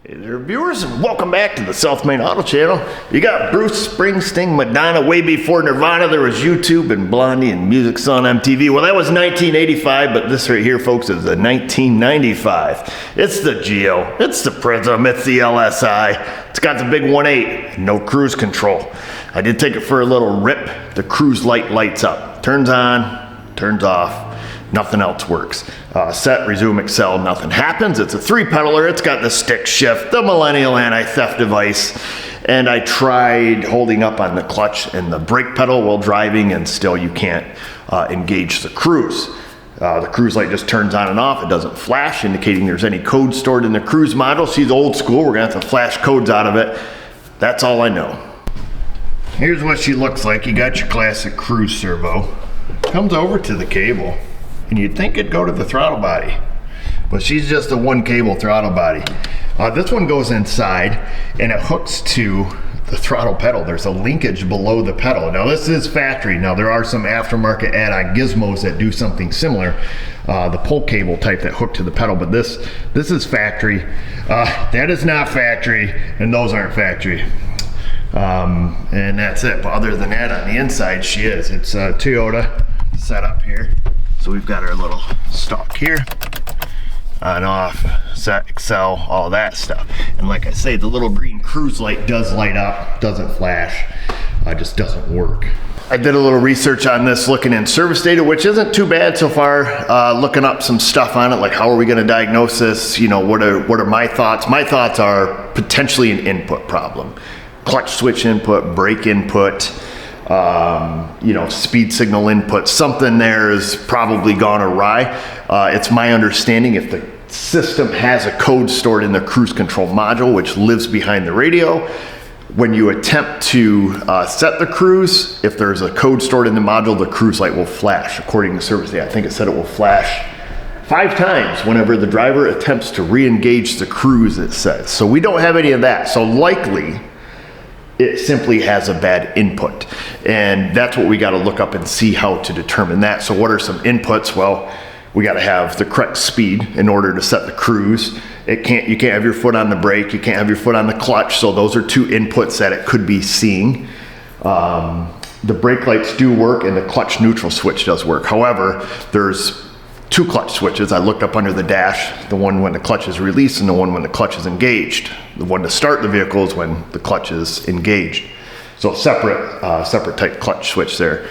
Hey there, viewers, and welcome back to the South Main Auto Channel. You got Bruce Springsteen, Madonna. Way before Nirvana, there was YouTube and Blondie and Music Song MTV. Well, that was 1985, but this right here, folks, is a 1995. It's the Geo, it's the Prism, it's the LSI. It's got the big 1.8, no cruise control. I did take it for a little rip. The cruise light lights up, turns on, turns off. Nothing else works. Set, resume, excel, nothing happens. It's a 3-pedaler. It's got the stick shift, the millennial anti-theft device, and I tried holding up on the clutch and the brake pedal while driving, and still you can't engage the cruise. The cruise light just turns on and off. It doesn't flash, indicating there's any code stored in the cruise module. She's old school. We're gonna have to flash codes out of it. That's all I know. Here's what she looks like. You got your classic cruise servo. Comes over to the cable. And you'd think it'd go to the throttle body, but she's just a 1-cable throttle body. This one goes inside and it hooks to the throttle pedal. There's a linkage below the pedal. Now this is factory. Now there are some aftermarket add-on gizmos that do something similar, the pull cable type that hook to the pedal, but this is factory. That is not factory, and those aren't factory. And that's it. But other than that, on the inside, she is. It's a Toyota setup here. So we've got our little stalk here, on, off, set, excel, all that stuff. And like I say, the little green cruise light does light up, doesn't flash, just doesn't work. I did a little research on this looking in service data, which isn't too bad so far, looking up some stuff on it, like how are we gonna diagnose this? You know, what are my thoughts? My thoughts are potentially an input problem. Clutch switch input, brake input, you know, speed signal input, something there is probably gone awry. It's my understanding if the system has a code stored in the cruise control module, which lives behind the radio, when you attempt to set the cruise, if there's a code stored in the module, the cruise light will flash. According to service data, I think it said it will flash 5 times whenever the driver attempts to re-engage the cruise, it says. So we don't have any of that. So likely, it simply has a bad input, and that's what we got to look up and see how to determine that. So what are some inputs? Well, we got to have the correct speed in order to set the cruise. You can't have your foot on the brake, you can't have your foot on the clutch, so those are 2 inputs that it could be seeing. The brake lights do work and the clutch neutral switch does work. However, there's 2 clutch switches. I looked up under the dash, the one when the clutch is released and the one when the clutch is engaged. The one to start the vehicle is when the clutch is engaged. So separate type clutch switch there.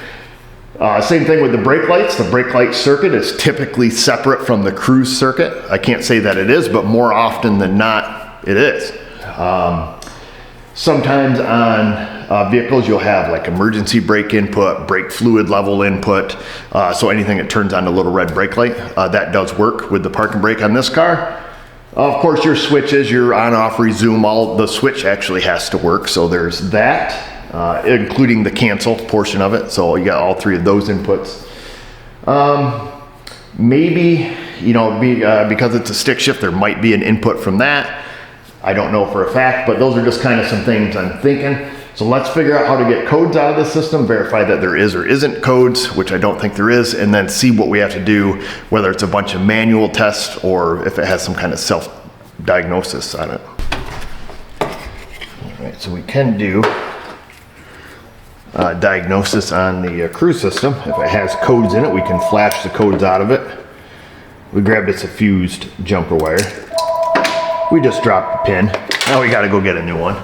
Same thing with the brake lights. The brake light circuit is typically separate from the cruise circuit. I can't say that it is, but more often than not, it is. Sometimes on vehicles you'll have like emergency brake input, brake fluid level input, so anything that turns on the little red brake light, that does work with the parking brake on this car. Of course, your switches, your on, off, resume, all the switch actually has to work, so there's that, including the cancel portion of it, so you got all 3 of those inputs. Maybe, you know, because it's a stick shift, there might be an input from that. I don't know for a fact, but those are just kind of some things I'm thinking. So let's figure out how to get codes out of the system, verify that there is or isn't codes, which I don't think there is, and then see what we have to do, whether it's a bunch of manual tests or if it has some kind of self-diagnosis on it. All right, so we can do diagnosis on the cruise system. If it has codes in it, we can flash the codes out of it. We grab this fused jumper wire. We just dropped the pin. Now we gotta go get a new one.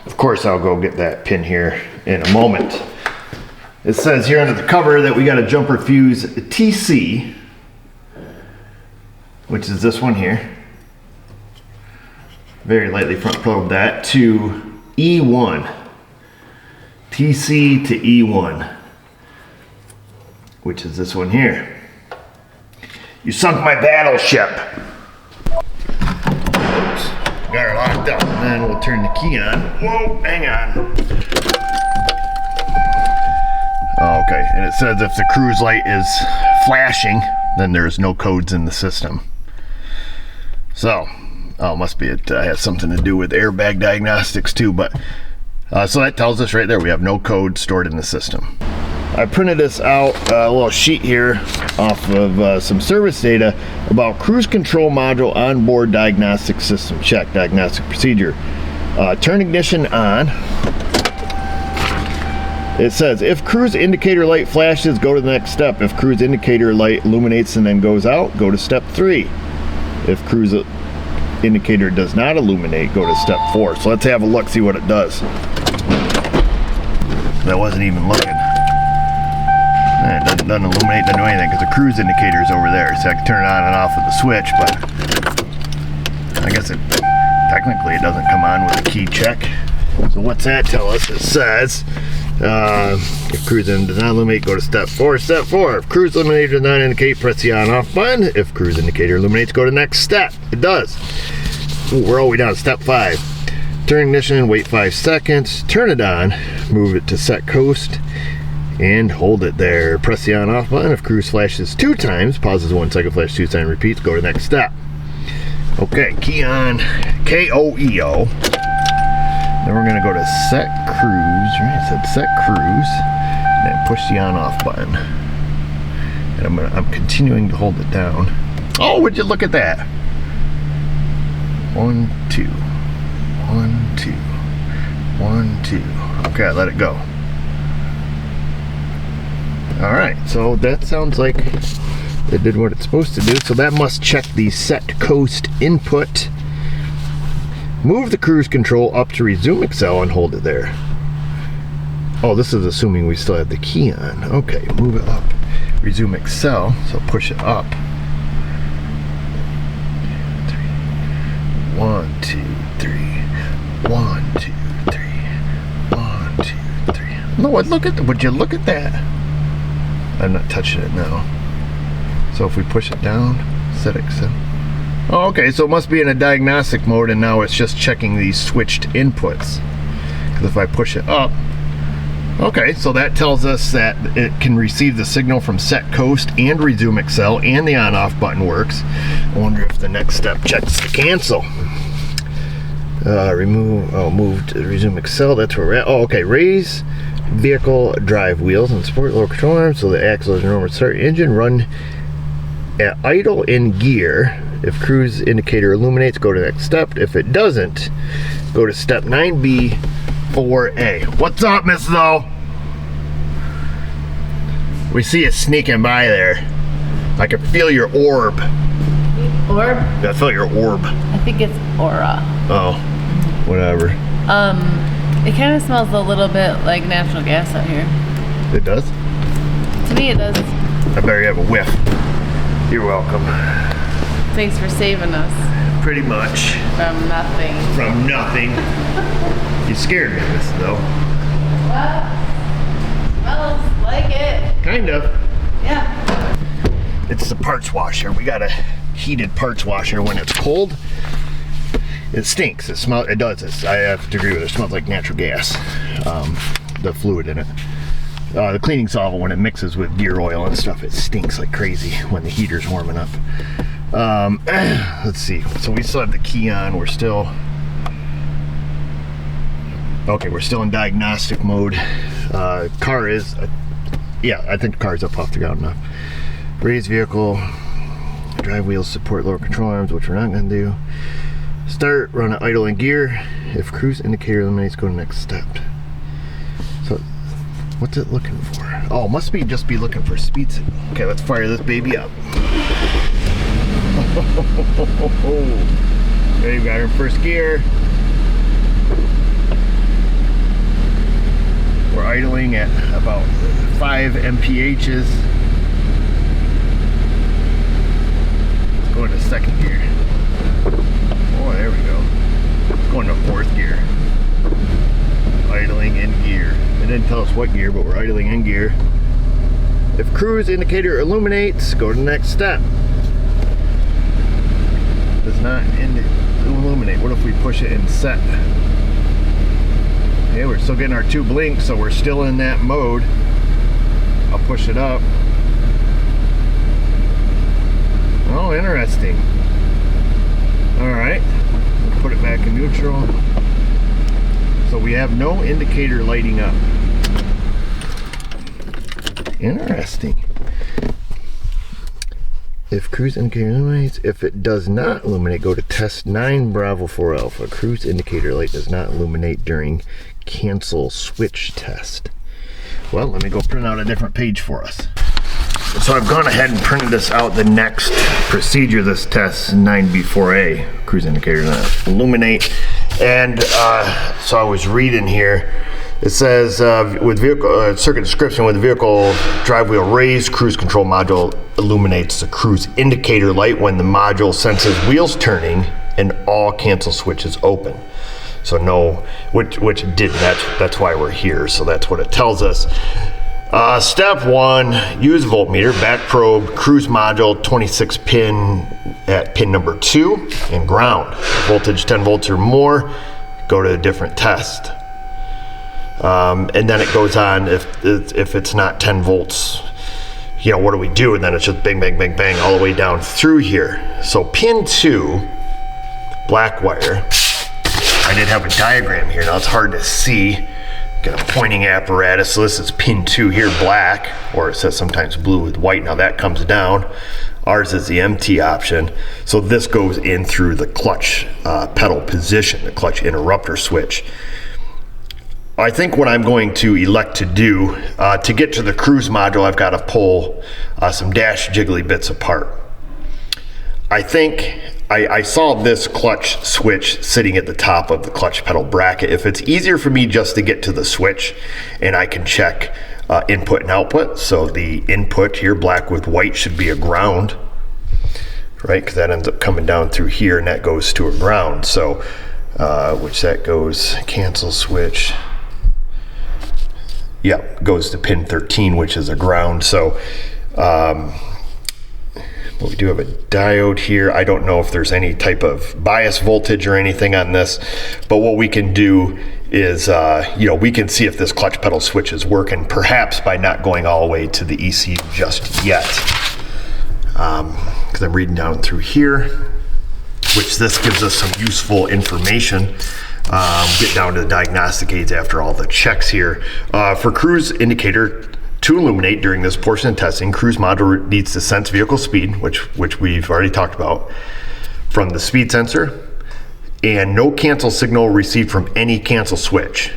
Of course, I'll go get that pin here in a moment. It says here under the cover that we got a jumper fuse TC, which is this one here. Very lightly front probe that to E1. TC to E1, which is this one here. You sunk my battleship. Got her locked up, and then we'll turn the key on. Whoa, hang on. Okay, and it says if the cruise light is flashing, then there's no codes in the system. So, must be it has something to do with airbag diagnostics too, but so that tells us right there we have no code stored in the system. I printed this out, a little sheet here off of some service data about cruise control module onboard diagnostic system check, diagnostic procedure. Turn ignition on. It says, if cruise indicator light flashes, go to the next step. If cruise indicator light illuminates and then goes out, go to step 3. If cruise indicator does not illuminate, go to step 4. So let's have a look, see what it does. That wasn't even looking. It doesn't illuminate, doesn't do anything, because the cruise indicator is over there. So I can turn it on and off with the switch, but I guess technically it doesn't come on with a key check. So what's that tell us? It says, if cruise does not illuminate, go to step 4. Step 4, if cruise illuminator does not indicate, press the on off button. If cruise indicator illuminates, go to the next step. It does. Ooh, we're all the way down to step 5. Turn ignition, wait 5 seconds, turn it on, move it to set coast, and hold it there. Press the on off button. If cruise flashes 2 times, pauses 1 second, flash 2 times, repeats, go to the next step. Okay, key on, KOEO. Then we're gonna go to set cruise, right? It said set cruise, and then push the on off button. And I'm continuing to hold it down. Oh, would you look at that? 1, 2, 1, 2, 1, 2. Okay, let it go. All right, so that sounds like it did what it's supposed to do. So that must check the set coast input. Move the cruise control up to resume Excel and hold it there. Oh, this is assuming we still have the key on. Okay, move it up. Resume Excel, so push it up. 1, 2, 3. 1, 2, 3. 1, 2, 3. No, look at would you look at that? I'm not touching it now. So if we push it down, set Excel. Oh, okay, so it must be in a diagnostic mode, and now it's just checking these switched inputs. Because if I push it up, okay, so that tells us that it can receive the signal from set coast and resume Excel, and the on-off button works. I wonder if the next step checks the cancel. Move to resume Excel, that's where we're at. Oh, okay, raise vehicle drive wheels and support lower control arms so the axle is normal. Start engine, run at idle in gear. If cruise indicator illuminates, go to the next step. If it doesn't, go to step 9B, 4A. What's up, Mrs. O? We see you sneaking by there. I can feel your orb. Orb? I feel your orb. I think it's aura. Oh, whatever. It kind of smells a little bit like natural gas out here. It does? To me, it does. I better have a whiff. You're welcome. Thanks for saving us. Pretty much. From nothing. From nothing. You scared me, Miss, though. Well, smells like it. Kind of. Yeah. It's the parts washer. We got a heated parts washer. When it's cold, it stinks. It smells. It does. I have to agree with it. It smells like natural gas. The fluid in it. The cleaning solvent, when it mixes with gear oil and stuff, it stinks like crazy when the heater's warming up. Let's see. So we still have the key on. We're still okay. We're still in diagnostic mode. Car is, yeah. I think the car's up off the ground enough. Raise vehicle, drive wheels, support lower control arms, which we're not going to do. Start, run at idle in gear. If cruise indicator illuminates, go to next step. So, what's it looking for? Oh, must be just be looking for speed signal. Okay, let's fire this baby up. There you got her in first gear. We're idling at about 5 mphs. Let's go into second gear. Oh, there we go. Let's go into fourth gear. Idling in gear. It didn't tell us what gear, but we're idling in gear. If cruise indicator illuminates, go to the next step. Does not illuminate. What if we push it in set? Yeah, we're still getting our 2 blinks, so we're still in that mode. I'll push it up. Oh, interesting. Alright, we'll put it back in neutral. So we have no indicator lighting up. Interesting. If cruise indicator illuminates, if it does not illuminate, go to test 9 Bravo 4 Alpha. Cruise indicator light does not illuminate during cancel switch test. Well, let me go print out a different page for us. So I've gone ahead and printed this out, the next procedure, this test 9B4A, cruise indicator does not illuminate. And so I was reading here, it says with vehicle circuit description, with the vehicle drive wheel raised, cruise control module illuminates the cruise indicator light when the module senses wheels turning and all cancel switches open. So no, which it didn't. That's why we're here. So that's what it tells us. Step 1, use voltmeter, back probe, cruise module 26 pin at pin number 2 and ground. Voltage 10 volts or more, go to a different test. And then it goes on, if it's not 10 volts, you know, what do we do? And then it's just bang, bang, bang, bang all the way down through here. So pin 2, black wire. I did have a diagram here. Now it's hard to see. Got a pointing apparatus. So this is pin 2 here, black, or it says sometimes blue with white. Now that comes down. Ours is the MT option. So this goes in through the clutch pedal position, the clutch interrupter switch. I think what I'm going to elect to do, to get to the cruise module, I've got to pull some dash jiggly bits apart. I think I saw this clutch switch sitting at the top of the clutch pedal bracket. If it's easier for me just to get to the switch and I can check input and output. So the input here, black with white, should be a ground, right? Because that ends up coming down through here and that goes to a ground. So, which that goes, cancel switch. Yeah, goes to pin 13, which is a ground. So, but we do have a diode here. I don't know if there's any type of bias voltage or anything on this, but what we can do is, you know, we can see if this clutch pedal switch is working, perhaps by not going all the way to the ECU just yet. Because I'm reading down through here, which this gives us some useful information. Get down to the diagnostic aids after all the checks here. For cruise indicator to illuminate during this portion of testing, cruise module needs to sense vehicle speed, which we've already talked about, from the speed sensor, and no cancel signal received from any cancel switch.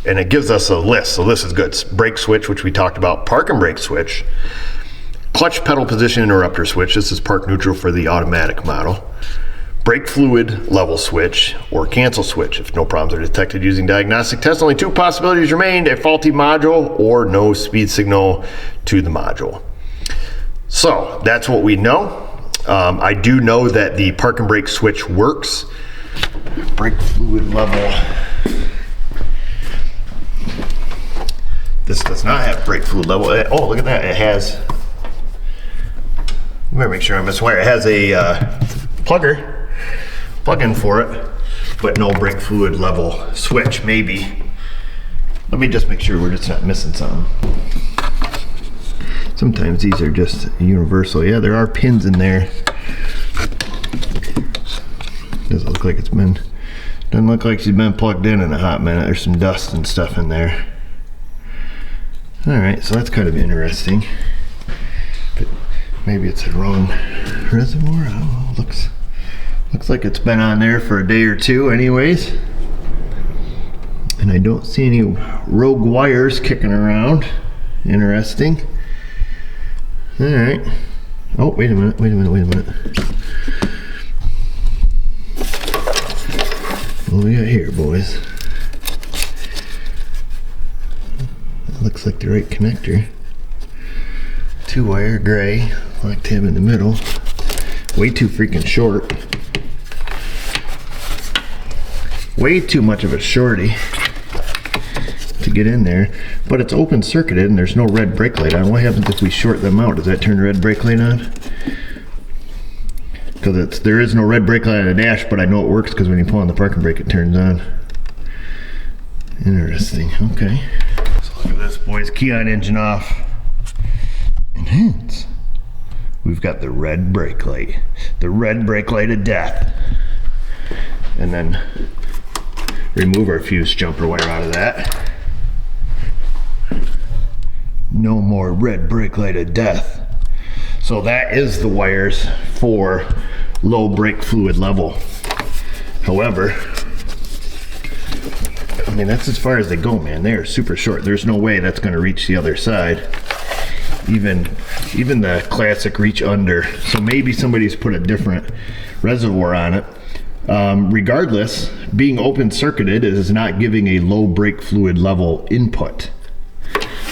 And it gives us a list, so this is good. Brake switch, which we talked about, park and brake switch, clutch pedal position interrupter switch, this is park neutral for the automatic model, brake fluid level switch, or cancel switch. If no problems are detected using diagnostic tests, only 2 possibilities remain: a faulty module or no speed signal to the module. So that's what we know. I do know that the park and brake switch works. Brake fluid level. This does not have brake fluid level. Oh, look at that. It has, I'm gonna make sure I'm missing wire. It has a plug-in for it, but no brake fluid level switch, maybe. Let me just make sure we're just not missing something. Sometimes these are just universal. Yeah, there are pins in there. Doesn't look like doesn't look like she's been plugged in a hot minute. There's some dust and stuff in there. All right, so that's kind of interesting. But maybe it's the wrong reservoir. I don't know. Looks like it's been on there for a day or two anyways. And I don't see any rogue wires kicking around. Interesting. All right. Oh, wait a minute. What do we got here, boys? That looks like the right connector. 2-wire gray, lock tab in the middle. Way too freaking short. Way too much of a shorty to get in there, but it's open circuited and there's no red brake light on. What happens if we short them out? Does that turn the red brake light on? Because there is no red brake light on the dash, but I know it works because when you pull on the parking brake it turns on. Interesting. Okay, so look at this, boys. Key on, engine off. Enhance. We've got the red brake light. The red brake light of death. And then remove our fuse jumper wire out of that. No more red brake light of death. So that is the wires for low brake fluid level. However, I mean, that's as far as they go, man. They are super short. There's no way that's going to reach the other side. Even the classic reach under. So maybe somebody's put a different reservoir on it. Regardless, being open circuited is not giving a low brake fluid level input.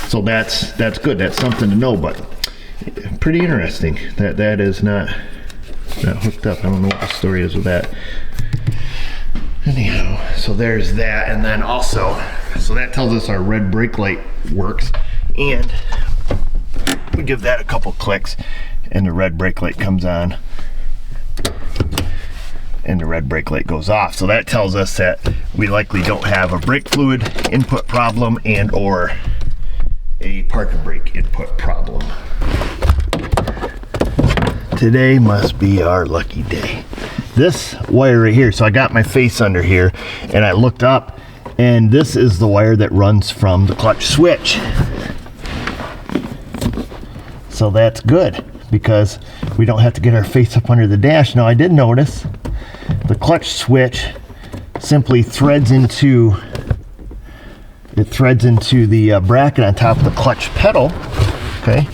So that's good. That's something to know, but pretty interesting that is not hooked up. I don't know what the story is with that. Anyhow, so there's that, and then also, so that tells us our red brake light works, and we give that a couple clicks, and the red brake light comes on, and the red brake light goes off. So that tells us that we likely don't have a brake fluid input problem and or a parking brake input problem. Today must be our lucky day. This wire right here, so I got my face under here and I looked up, and this is the wire that runs from the clutch switch. So that's good because we don't have to get our face up under the dash. Now I did notice the clutch switch simply threads into the bracket on top of the clutch pedal, okay?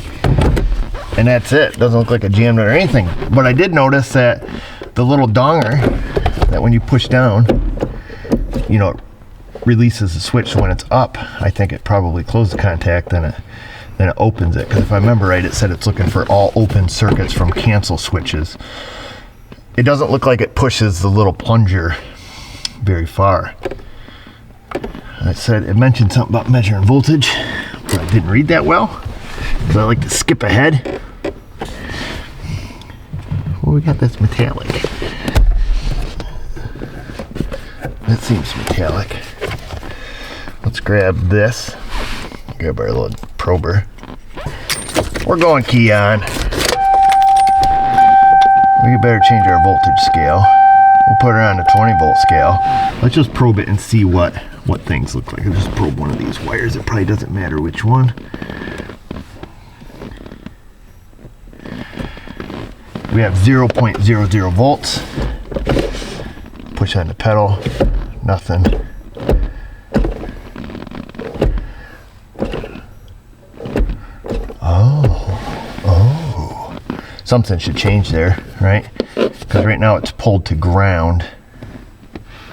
And that's it. Doesn't look like a jammed or anything. But I did notice that the little donger that when you push down, you know, it releases the switch. So when it's up, I think it probably closed the contact, then it opens it. Because if I remember right, it said it's looking for all open circuits from cancel switches. It doesn't look like it pushes the little plunger very far. It mentioned something about measuring voltage, but I didn't read that well because I like to skip ahead. Well, we got this metallic. That seems metallic. Let's grab this. Grab our little prober. We're going key on. We better change our voltage scale. We'll put her on a 20 volt scale. Let's just probe it and see what things look like. I'll just probe one of these wires. It probably doesn't matter which one. We have 0.00 volts. Push on the pedal, nothing. Oh. Something should change there, right? Because right now it's pulled to ground.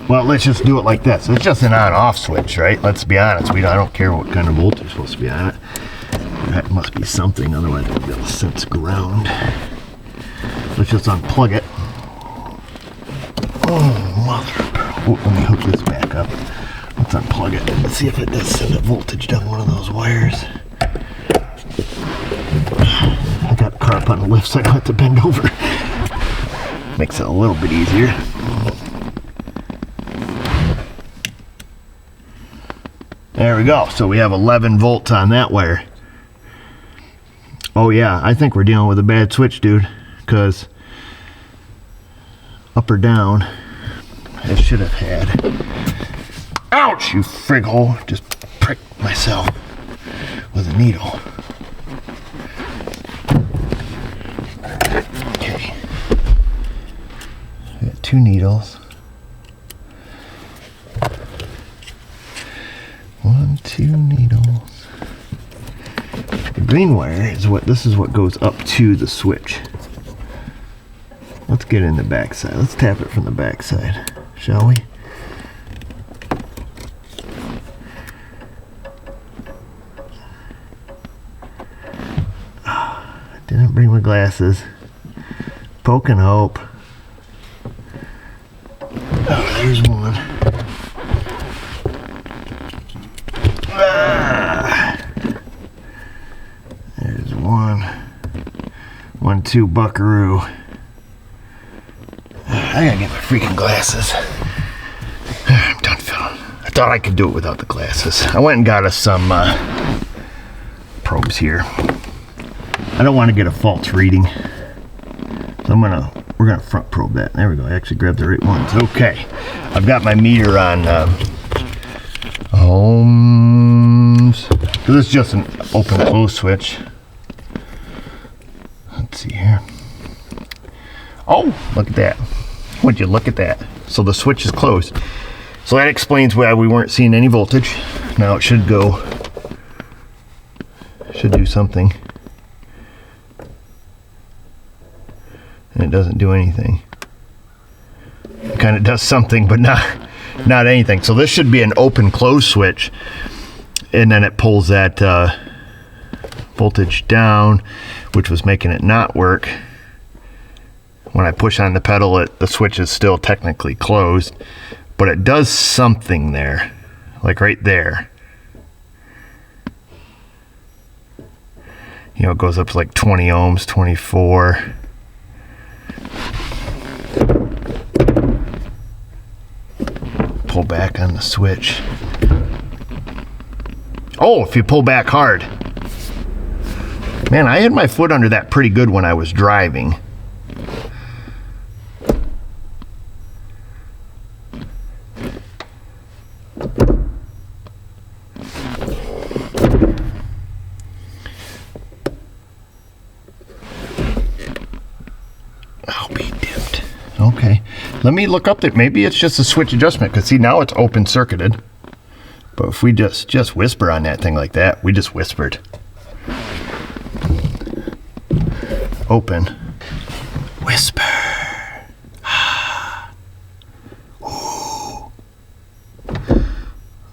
Well, let's just do it like this. It's just an on-off switch, right? Let's be honest. I don't care what kind of voltage is supposed to be on it. That must be something, otherwise it will sense ground. Let's just unplug it. Oh, mother. Oh, let me hook this back up. Let's unplug it and see if it does send a voltage down one of those wires. I got the car up on the lift, so I don't have to bend over. Makes it a little bit easier. There we go. So we have 11 volts on that wire. Oh yeah, I think we're dealing with a bad switch, dude. Because up or down, it should have had. Ouch, you frig hole. Just pricked myself with a needle. Okay. We got 2 needles. 1, 2 needles. The green wire is this is what goes up to the switch. Let's get in the back side. Let's tap it from the back side, shall we? Didn't bring my glasses. Poke and hope. Oh, there's one. There's one. 1, 2, buckaroo. I gotta get my freaking glasses. I'm done filming. I thought I could do it without the glasses. I went and got us some probes here. I don't want to get a false reading, so we're gonna front probe that. There we go. I actually grabbed the right ones. Okay, I've got my meter on ohms. So this is just an open close switch. Let's see here. Oh, look at that. Would you look at that? So the switch is closed. So that explains why we weren't seeing any voltage. Now it should go, should do something. And it doesn't do anything. It kind of does something, but not anything. So this should be an open close switch. And then it pulls that voltage down, which was making it not work. When I push on the pedal, the switch is still technically closed, but it does something there, like right there. You know, it goes up to like 20 ohms, 24. Pull back on the switch. Oh, if you pull back hard. Man, I had my foot under that pretty good when I was driving. I'll be dipped. Okay. Let me look up that. Maybe it's just a switch adjustment, because see, now it's open circuited. But if we just whisper on that thing like that, we just whispered. Open. Whisper. Ooh.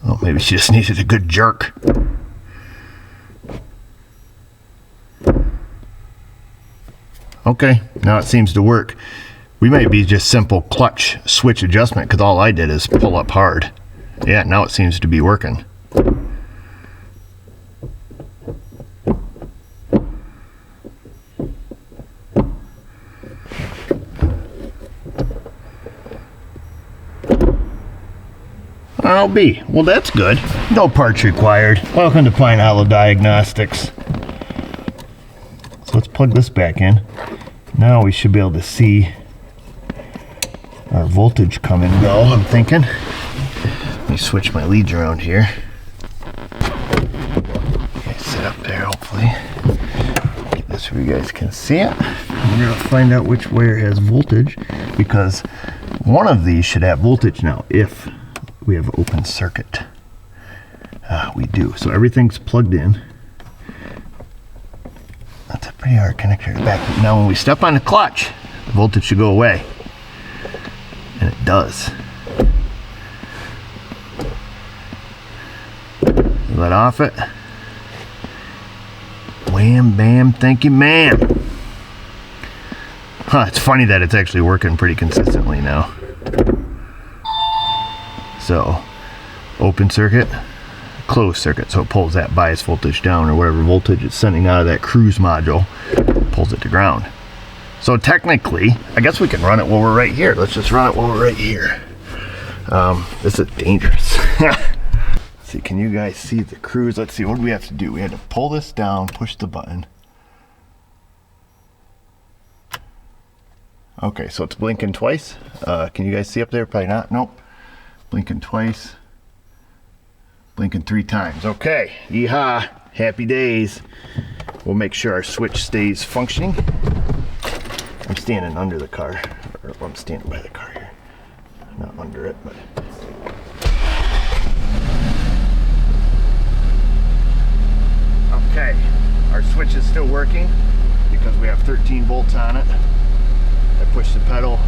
Oh, maybe she just needed a good jerk. Okay, now it seems to work. We might be just simple clutch switch adjustment, because all I did is pull up hard. Yeah, now it seems to be working. I'll be. Well, that's good. No parts required. Welcome to Pine Hollow Diagnostics. So let's plug this back in. Now we should be able to see our voltage come and go, I'm thinking. Let me switch my leads around here. Okay, sit up there, hopefully. Get this where you guys can see it. We're going to find out which wire has voltage, because one of these should have voltage now if we have open circuit. We do. So everything's plugged in. That's a pretty hard connector to back. Now when we step on the clutch, the voltage should go away. And it does. Let off it. Wham, bam, thank you, ma'am. Huh, it's funny that it's actually working pretty consistently now. So, open circuit, closed circuit. So it pulls that bias voltage down, or whatever voltage it's sending out of that cruise module, pulls it to ground. So technically, I guess we can run it while we're right here. Let's just run it while we're right here. This is dangerous. See, can you guys see the cruise? Let's see, what do we have to do? We had to pull this down, push the button. Okay, so it's blinking twice. Can you guys see up there? Probably not. Nope. Blinking twice. Blinking 3 times. Okay, yeehaw, happy days. We'll make sure our switch stays functioning. I'm standing under the car, or I'm standing by the car here. Not under it, but. Okay, our switch is still working because we have 13 volts on it. I push the pedal,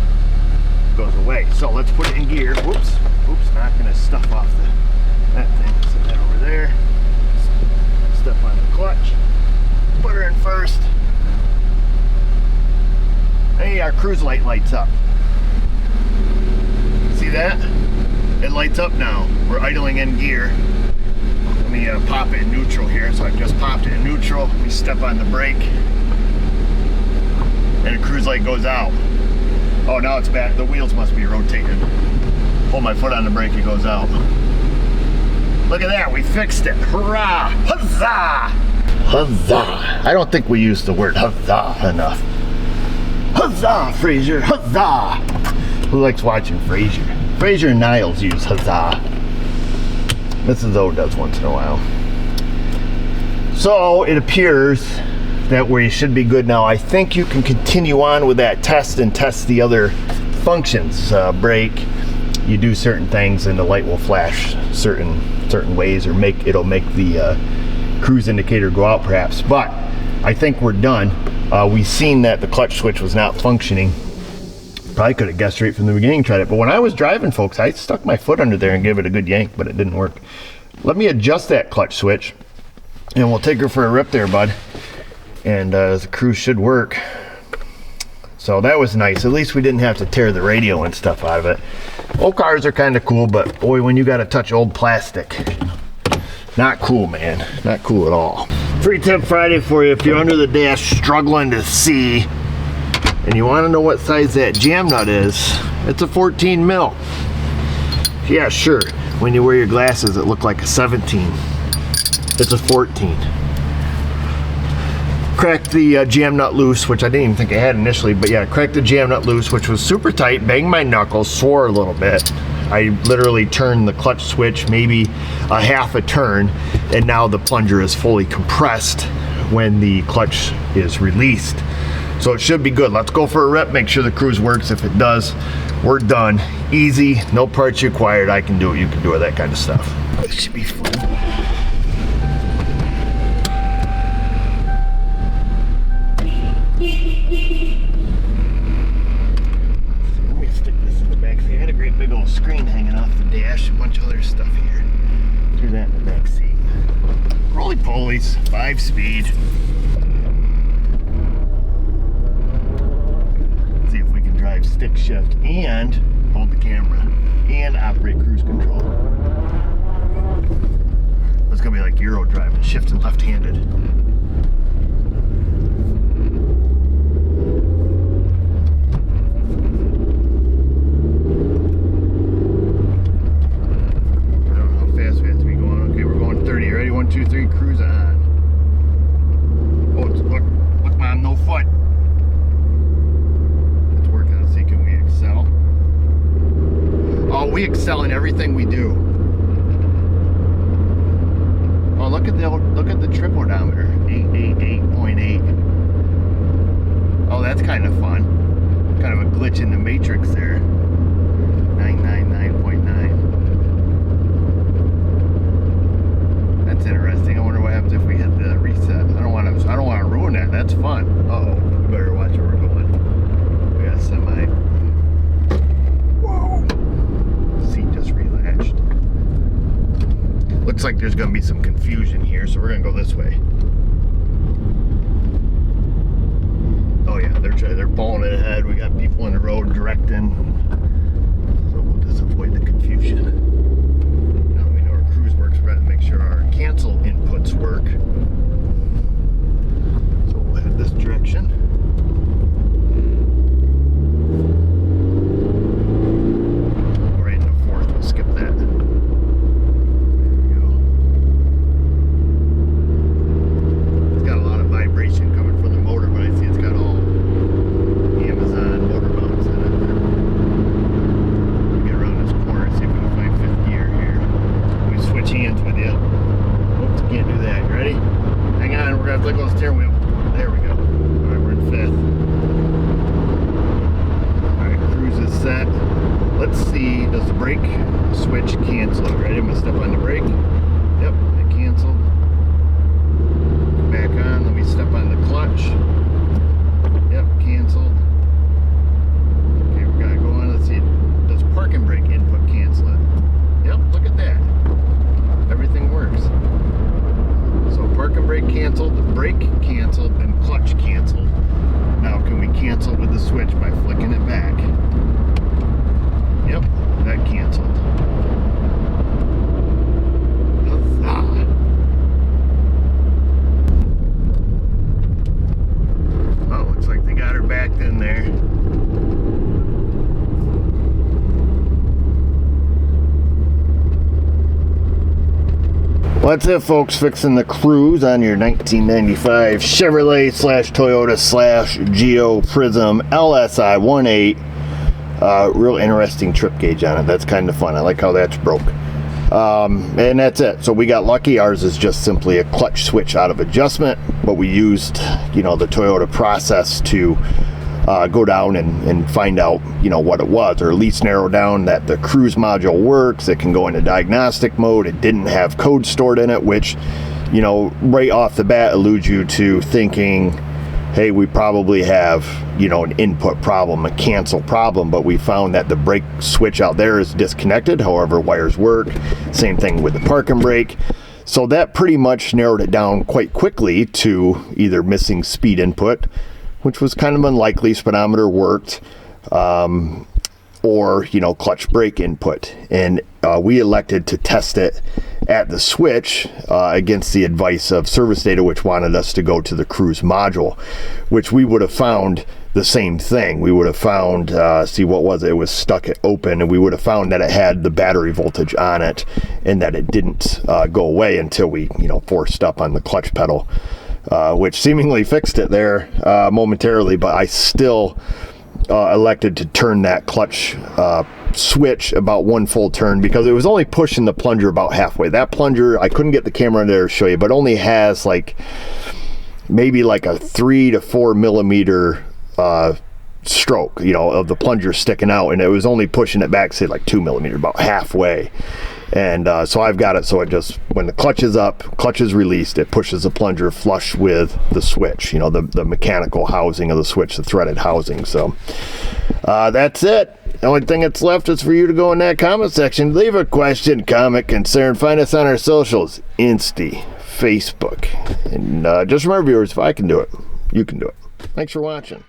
it goes away. So let's put it in gear. Whoops, knocking this stuff off that thing. Set that over there. Step on the clutch. Put her in first. Hey, our cruise light lights up. See that? It lights up now. We're idling in gear. Let me pop it in neutral here. So I've just popped it in neutral. We step on the brake, and the cruise light goes out. Oh, now it's back. The wheels must be rotated. Pull my foot on the brake, it goes out. Look at that, we fixed it. Hurrah! Huzzah! Huzzah! I don't think we use the word huzzah enough. Huzzah, Frasier! Huzzah! Who likes watching Frasier? Frasier and Niles use huzzah. Mrs. O does once in a while. So it appears that we should be good now. I think you can continue on with that test and test the other functions. Brake, you do certain things and the light will flash certain ways, or it'll make the cruise indicator go out perhaps. But I think we're done. We've seen that the clutch switch was not functioning. Probably could have guessed right from the beginning, tried it. But when I was driving, folks, I stuck my foot under there and gave it a good yank, but it didn't work. Let me adjust that clutch switch and we'll take her for a rip there, bud. And the cruise should work. So that was nice. At least we didn't have to tear the radio and stuff out of it. Old cars are kind of cool, but boy, when you got to touch old plastic, not cool, man. Not cool at all. Free tip Friday for you. If you're under the dash struggling to see and you want to know what size that jam nut is, it's a 14 mil. Yeah, sure. When you wear your glasses, it looked like a 17. It's a 14. Cracked the jam nut loose, which I didn't even think I had initially, but yeah, cracked the jam nut loose, which was super tight, banged my knuckles, swore a little bit. I literally turned the clutch switch maybe a half a turn, and now the plunger is fully compressed when the clutch is released. So it should be good. Let's go for a rep, make sure the cruise works. If it does, we're done. Easy, no parts required. I can do it, you can do it, that kind of stuff. It should be fun. Big old screen hanging off the dash, a bunch of other stuff here. Do that in the back seat. Roly polies, 5-speed. See if we can drive stick shift and hold the camera and operate cruise control. It's gonna be like Euro driving, shifting left-handed. Ready, 1, 2, 3, cruise on. Oh, look, Mom, no foot. Let's work on it. See, can we excel? Oh, we excel in everything we do. Oh, look at the trip odometer, 888.8. Oh, that's kind of fun. Kind of a glitch in the matrix there. 999.9. That's interesting. I wonder what happens if we hit the reset. I don't want to ruin that. That's fun. Uh-oh. We better watch where we're going. We got a semi. Whoa. Seat just relaxed. Looks like there's going to be some confusion here, so we're going to go this way. Oh yeah, they're pulling it ahead. We got people in the road directing. So we'll just avoid the confusion. Works, we're going to make sure our cancel inputs work. So we'll head this direction. We'll go right into fourth. We'll skip that. There we go. It's got a lot of vibration coming from the motor, but I see it's got all Amazon motor mounts in it. We'll get around this corner, see if we can find fifth gear here. Switch hands with you. Oops, can't do that. You ready? Hang on, we're gonna have to let go of the steering wheel. There we go. Alright, we're in fifth. Alright, cruise is set. Let's see, does the brake switch cancel? Ready? I'm gonna step on the brake. Yep, it canceled. Back on, let me step on the clutch. Yep, canceled. Okay, we're gonna go on, let's see. Does parking brake input cancel it? Yep, look at that. Everything works. So park and brake canceled, the brake canceled, and clutch canceled. Now can we cancel with the switch by flicking it back? Yep, that canceled. Huzzah. Oh, looks like they got her backed in there. Well, that's it, folks. Fixing the cruise on your 1995 Chevrolet/Toyota/Geo Prism LSI 1.8. Real interesting trip gauge on it. That's kind of fun. I like how that's broke. And that's it. So we got lucky. Ours is just simply a clutch switch out of adjustment, but we used, the Toyota process to go down and find out, what it was, or at least narrow down that the cruise module works. It can go into diagnostic mode. It didn't have code stored in it, which, right off the bat alludes you to thinking, hey, we probably have, an input problem, a cancel problem, but we found that the brake switch out there is disconnected. However, wires work. Same thing with the parking brake. So that pretty much narrowed it down quite quickly to either missing speed input, which was kind of unlikely, speedometer worked, or, clutch brake input. And we elected to test it at the switch against the advice of service data, which wanted us to go to the cruise module, which we would have found the same thing. We would have found, what was it? It was stuck at open, and we would have found that it had the battery voltage on it and that it didn't go away until we, forced up on the clutch pedal, which seemingly fixed it there momentarily, but I still elected to turn that clutch switch about one full turn because it was only pushing the plunger about halfway. That plunger, I couldn't get the camera in there to show you, but only has maybe a 3 to 4 millimeter stroke, of the plunger sticking out, and it was only pushing it back, say 2 millimeter, about halfway. And so I've got it so it just, when the clutch is up, clutch is released, it pushes the plunger flush with the switch, the mechanical housing of the switch, the threaded housing. So that's it. The only thing that's left is for you to go in that comment section, leave a question, comment, concern. Find us on our socials, Insta, Facebook. And just remember, viewers, if I can do it, you can do it. Thanks for watching.